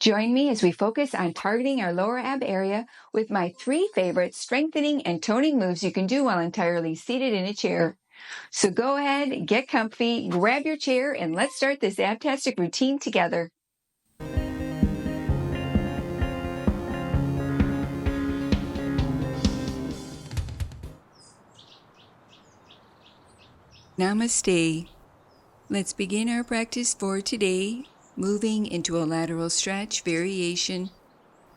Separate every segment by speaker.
Speaker 1: Join me as we focus on targeting our lower ab area with my 3 favorite strengthening and toning moves you can do while entirely seated in a chair. So go ahead, get comfy, grab your chair, and let's start this abtastic routine together. Namaste. Let's begin our practice for today, moving into a lateral stretch variation.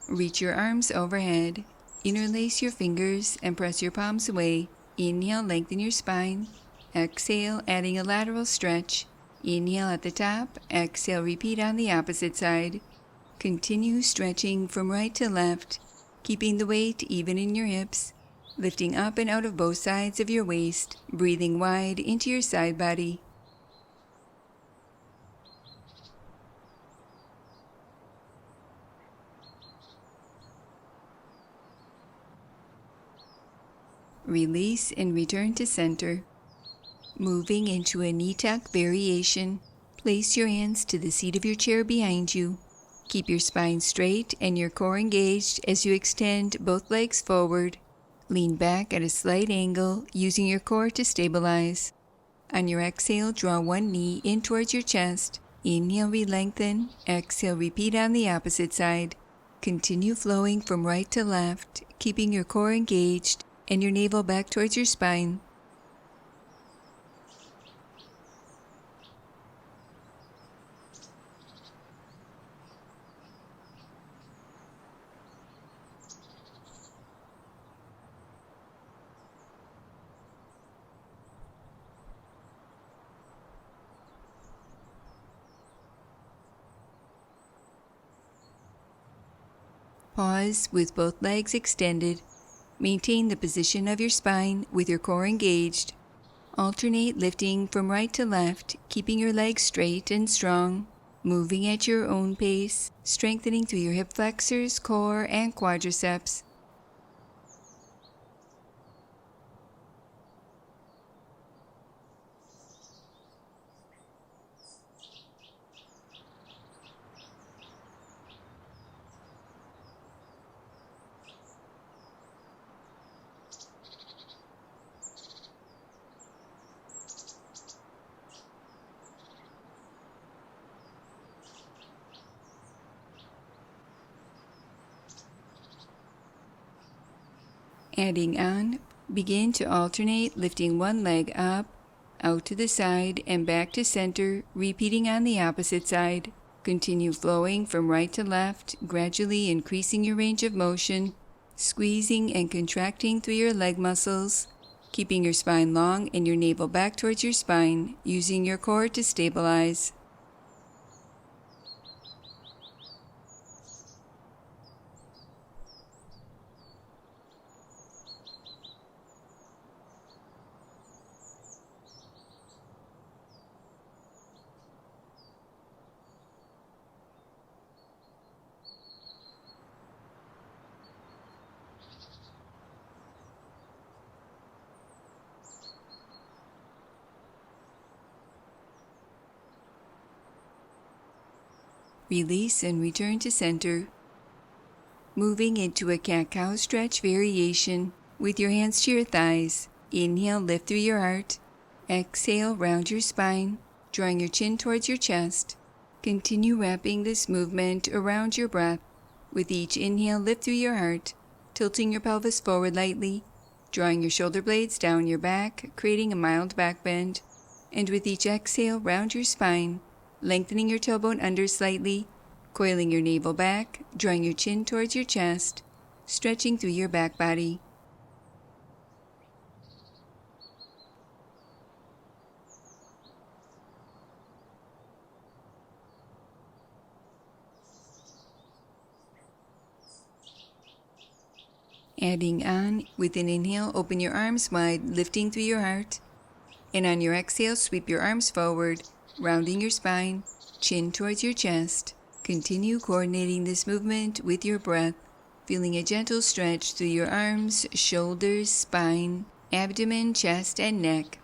Speaker 1: Reach your arms overhead, interlace your fingers, and press your palms away. Inhale, lengthen your spine. Exhale, adding a lateral stretch. Inhale at the top, exhale, repeat on the opposite side. Continue stretching from right to left, keeping the weight even in your hips, lifting up and out of both sides of your waist, breathing wide into your side body. Release and return to center. Moving into a knee tuck variation, place your hands to the seat of your chair behind you. Keep your spine straight and your core engaged as you extend both legs forward. Lean back at a slight angle, using your core to stabilize. On your exhale, draw one knee in towards your chest. Inhale, re-lengthen. Exhale, repeat on the opposite side. Continue flowing from right to left, keeping your core engaged and your navel back towards your spine. Pause with both legs extended. Maintain the position of your spine with your core engaged. Alternate lifting from right to left, keeping your legs straight and strong. Moving at your own pace, strengthening through your hip flexors, core, and quadriceps. Adding on, begin to alternate lifting one leg up, out to the side, and back to center, repeating on the opposite side. Continue flowing from right to left, gradually increasing your range of motion, squeezing and contracting through your leg muscles, keeping your spine long and your navel back towards your spine, using your core to stabilize. Release and return to center. Moving into a cat-cow stretch variation with your hands to your thighs. Inhale, lift through your heart. Exhale, round your spine, drawing your chin towards your chest. Continue wrapping this movement around your breath. With each inhale, lift through your heart, tilting your pelvis forward lightly, drawing your shoulder blades down your back, creating a mild back bend. And with each exhale, round your spine, lengthening your tailbone under slightly, coiling your navel back, drawing your chin towards your chest, stretching through your back body. Adding on, with an inhale, open your arms wide, lifting through your heart. And on your exhale, sweep your arms forward, rounding your spine, chin towards your chest. Continue coordinating this movement with your breath, feeling a gentle stretch through your arms, shoulders, spine, abdomen, chest, and neck.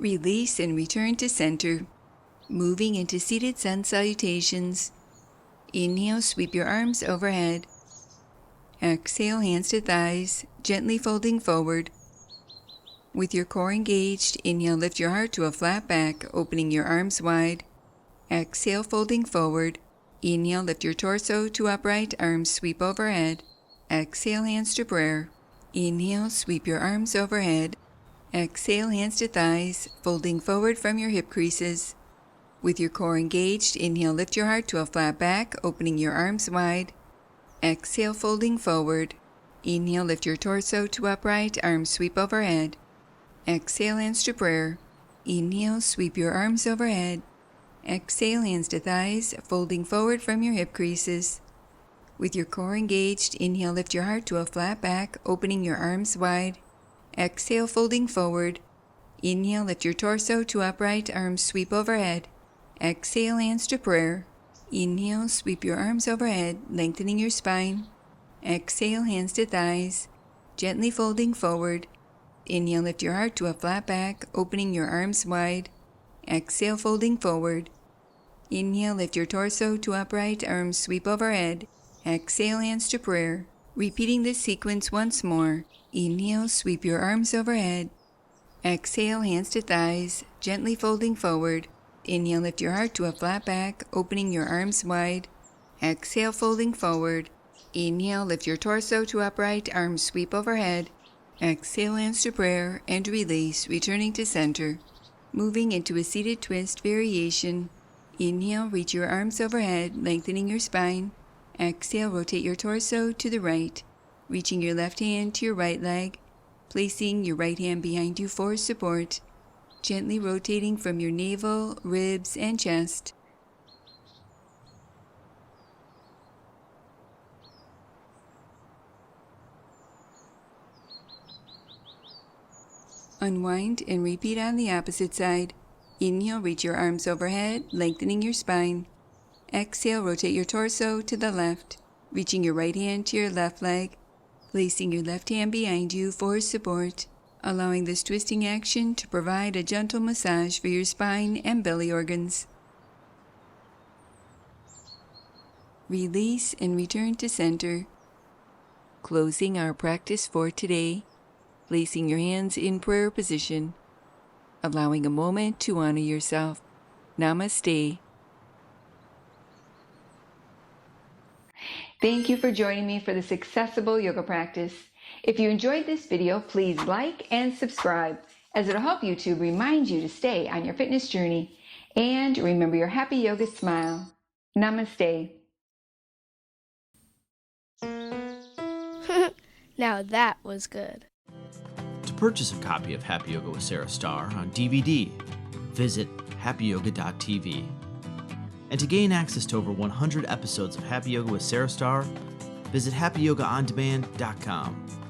Speaker 1: Release and return to center. Moving into seated sun salutations. Inhale, sweep your arms overhead. Exhale, hands to thighs, gently folding forward. With your core engaged, inhale, lift your heart to a flat back, opening your arms wide. Exhale, folding forward. Inhale, lift your torso to upright, arms sweep overhead. Exhale, hands to prayer. Inhale, sweep your arms overhead. Exhale, hands to thighs, folding forward from your hip creases. With your core engaged, inhale, lift your heart to a flat back, opening your arms wide. Exhale, folding forward. Inhale, lift your torso to upright, arms sweep overhead. Exhale, hands to prayer. Inhale, sweep your arms overhead. Exhale, hands to thighs, folding forward from your hip creases. With your core engaged, inhale, lift your heart to a flat back, opening your arms wide. Exhale, folding forward. Inhale, lift your torso to upright, arms sweep overhead. Exhale, hands to prayer. Inhale, sweep your arms overhead, lengthening your spine. Exhale, hands to thighs, gently folding forward. Inhale, lift your heart to a flat back, opening your arms wide. Exhale, folding forward. Inhale, lift your torso to upright, arms sweep overhead. Exhale, hands to prayer. Repeating this sequence once more. Inhale, sweep your arms overhead. Exhale, hands to thighs, gently folding forward. Inhale, lift your heart to a flat back, opening your arms wide. Exhale, folding forward. Inhale, lift your torso to upright, arms sweep overhead. Exhale, hands to prayer, and release, returning to center. Moving into a seated twist variation. Inhale, reach your arms overhead, lengthening your spine. Exhale, rotate your torso to the right, reaching your left hand to your right leg, placing your right hand behind you for support. Gently rotating from your navel, ribs, and chest. Unwind and repeat on the opposite side. Inhale, reach your arms overhead, lengthening your spine. Exhale, rotate your torso to the left, reaching your right hand to your left leg, placing your left hand behind you for support. Allowing this twisting action to provide a gentle massage for your spine and belly organs. Release and return to center. Closing our practice for today, placing your hands in prayer position, allowing a moment to honor yourself. Namaste. Thank you for joining me for this accessible yoga practice. If you enjoyed this video, please like and subscribe, as it'll help YouTube remind you to stay on your fitness journey. And remember your happy yoga smile. Namaste.
Speaker 2: Now that was good.
Speaker 3: To purchase a copy of Happy Yoga with Sarah Starr on DVD, visit happyyoga.tv. And to gain access to over 100 episodes of Happy Yoga with Sarah Starr, visit happyyogaondemand.com.